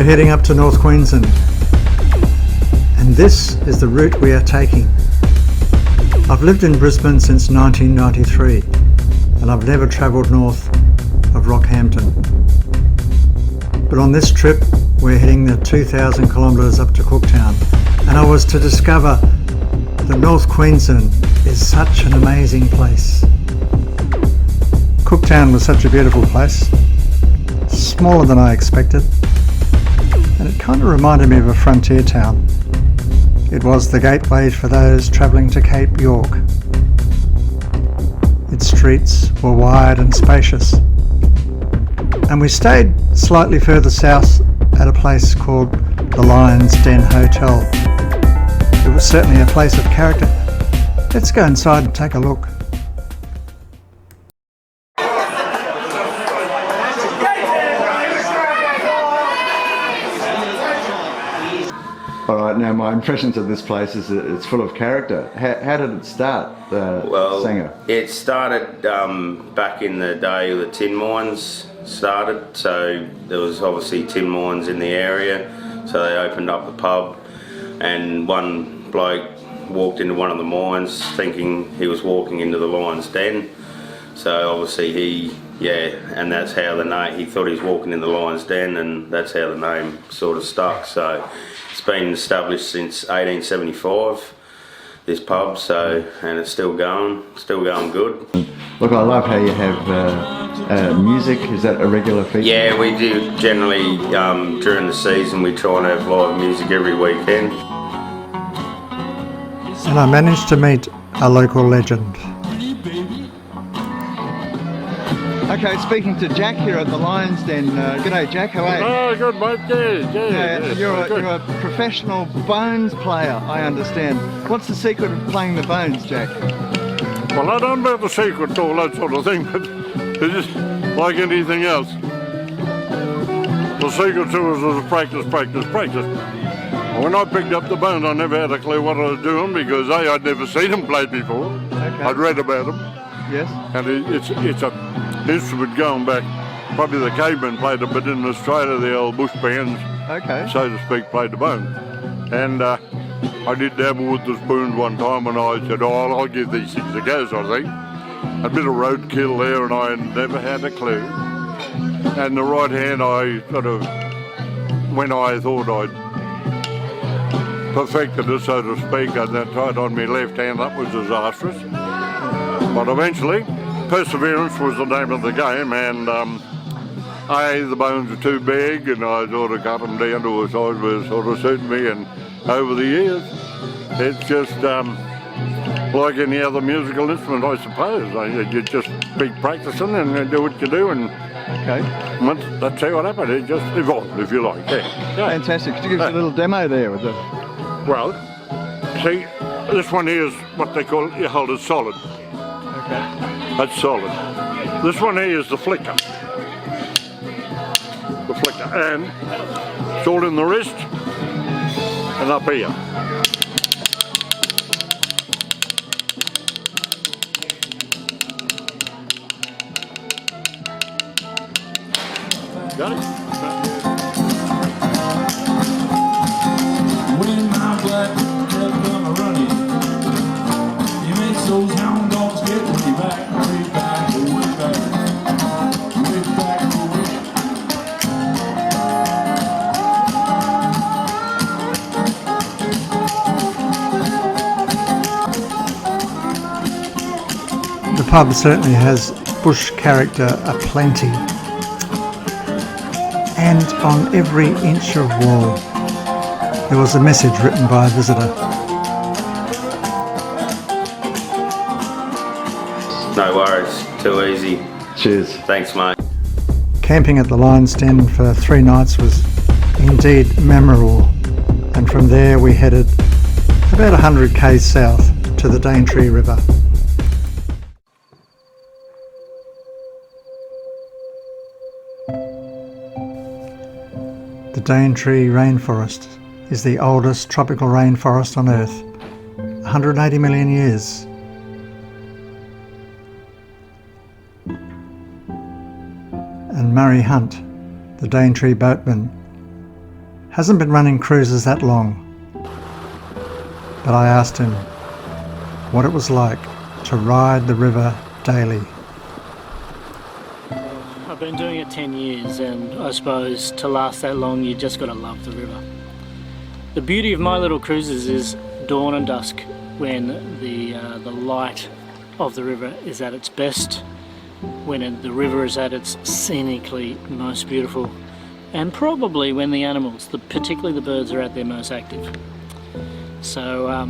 we're heading up to North Queensland, and this is the route we are taking. I've lived in Brisbane since 1993, and I've never travelled north of Rockhampton. But on this trip, we're heading the 2,000 kilometres up to Cooktown, and I was to discover that North Queensland is such an amazing place. Cooktown was such a beautiful place, smaller than I expected, and it kind of reminded me of a frontier town. It was the gateway for those travelling to Cape York. Its streets were wide and spacious, and we stayed slightly further south at a place called the Lion's Den Hotel. It was certainly a place of character. Let's go inside and take a look. All right, now my impressions of this place is that it's full of character. How did it start, Sanger? It started back in the day the tin mines started, so there was obviously tin mines in the area, so they opened up a pub, and one bloke walked into one of the mines thinking he was walking into the Lion's Den, so obviously and that's how the name, he thought he was walking in the Lion's Den, and that's how the name sort of stuck. So it's been established since 1875, this pub, and it's still going good. Look, I love how you have music. Is that a regular feature? Yeah, we do generally, during the season we try and have live music every weekend. And I managed to meet a local legend. Okay, speaking to Jack here at the Lion's Den. G'day, Jack. How are you? Oh, good, mate. Yeah. You're a professional bones player, I understand. What's the secret of playing the bones, Jack? Well, I don't know the secret to all that sort of thing, but it's just like anything else. The secret to it is practice. When I picked up the bones, I never had a clue what I was doing because I'd never seen them played before. Okay. I'd read about them. Yes. And it's an instrument going back. Probably the cavemen played a bit in Australia, the old bush bands, so to speak, played the bones. And I did dabble with the spoons one time, and I said, I'll give these things a go, sort of thing. A bit of roadkill there, and I never had a clue. And the right hand, I sort of, when I thought I'd perfected it, so to speak, and then tried on my left hand, that was disastrous. But eventually, perseverance was the name of the game, and the bones were too big, and I sort of cut them down to a size where it sort of suited me, and over the years, it's just like any other musical instrument, I suppose. You just keep practicing and you do what you do, and that's how it happened. It just evolved, if you like. Yeah. Fantastic. Could you give us a little demo there with the... Well, see, this one here is what they call, you hold it solid. Okay. That's solid. This one here is the flicker. And it's all in the wrist and up here. Got it? When my black tail come running, he makes those hound dogs get way back, way back, way back, way back. The pub certainly has bush character aplenty, and on every inch of wall there was a message written by a visitor. No worries, too easy. Cheers. Thanks, mate. Camping at the Lion's Den for 3 nights was indeed memorable, and from there we headed about 100 k's south to the Daintree River. The Daintree rainforest is the oldest tropical rainforest on Earth, 180 million years. And Murray Hunt, the Daintree boatman, hasn't been running cruises that long, but I asked him what it was like to ride the river daily. I've been doing it 10 years, and I suppose to last that long you just got to love the river. The beauty of my little cruises is dawn and dusk, when the light of the river is at its best, when the river is at its scenically most beautiful, and probably when the animals, particularly the birds, are at their most active. So,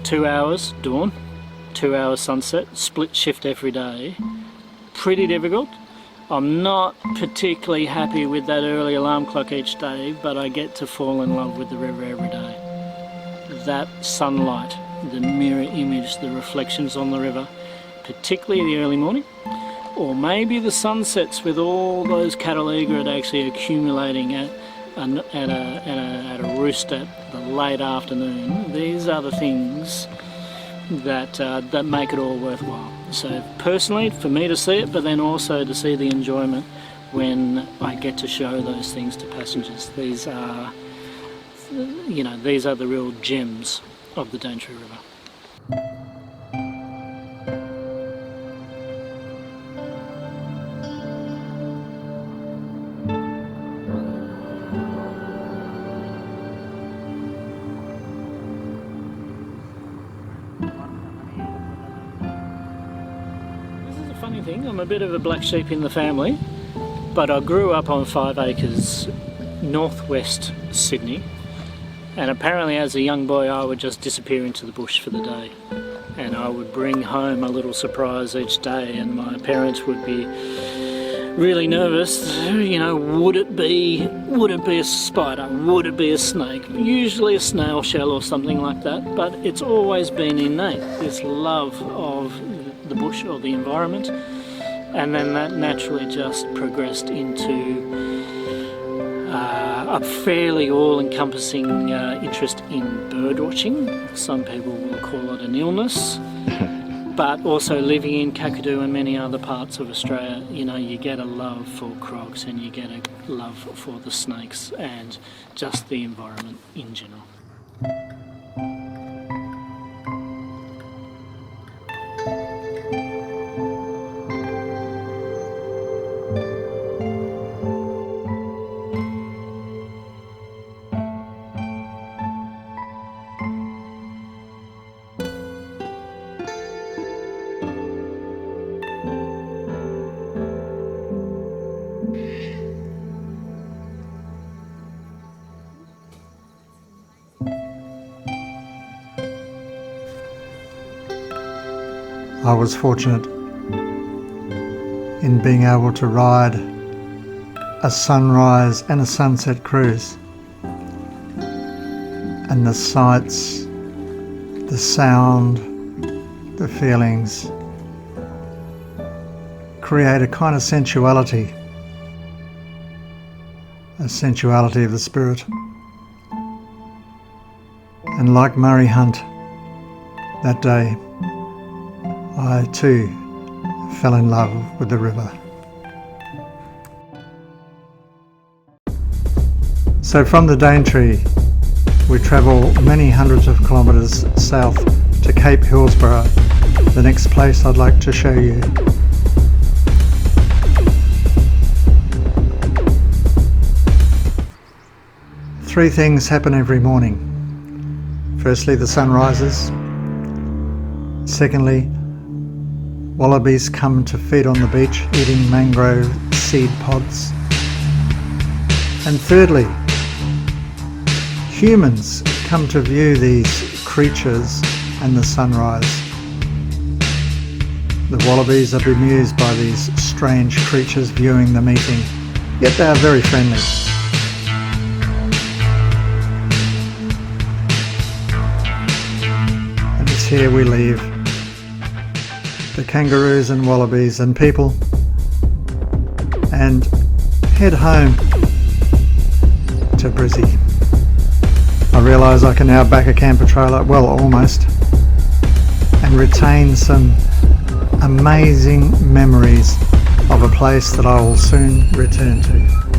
2 hours dawn, 2 hours sunset, split shift every day. Pretty difficult. I'm not particularly happy with that early alarm clock each day, but I get to fall in love with the river every day. That sunlight, the mirror image, the reflections on the river, particularly the early morning, or maybe the sunsets with all those cattle egret actually accumulating at a roost at the late afternoon. These are the things that make it all worthwhile. So personally, for me to see it, but then also to see the enjoyment when I get to show those things to passengers. These are the real gems of the Daintree River. Funny thing, I'm a bit of a black sheep in the family, but I grew up on 5 acres northwest Sydney, and apparently as a young boy I would just disappear into the bush for the day, and I would bring home a little surprise each day, and my parents would be really nervous. Would it be a spider? Would it be a snake? Usually a snail shell or something like that, but it's always been innate, this love of the bush or the environment, and then that naturally just progressed into a fairly all-encompassing interest in bird watching. Some people will call it an illness, but also living in Kakadu and many other parts of Australia, you get a love for crocs and you get a love for the snakes and just the environment in general. I was fortunate in being able to ride a sunrise and a sunset cruise, and the sights, the sound, the feelings create a kind of sensuality, a sensuality of the spirit. And like Murray Hunt that day, I too fell in love with the river. So from the Daintree, we travel many hundreds of kilometres south to Cape Hillsborough, the next place I'd like to show you. Three things happen every morning. Firstly, the sun rises. Secondly, wallabies come to feed on the beach, eating mangrove seed pods. And thirdly, humans come to view these creatures and the sunrise. The wallabies are bemused by these strange creatures viewing the meeting, yet they are very friendly. And it's here we leave the kangaroos and wallabies and people and head home to Brizzy. I realise I can now back a camper trailer, well almost, and retain some amazing memories of a place that I will soon return to.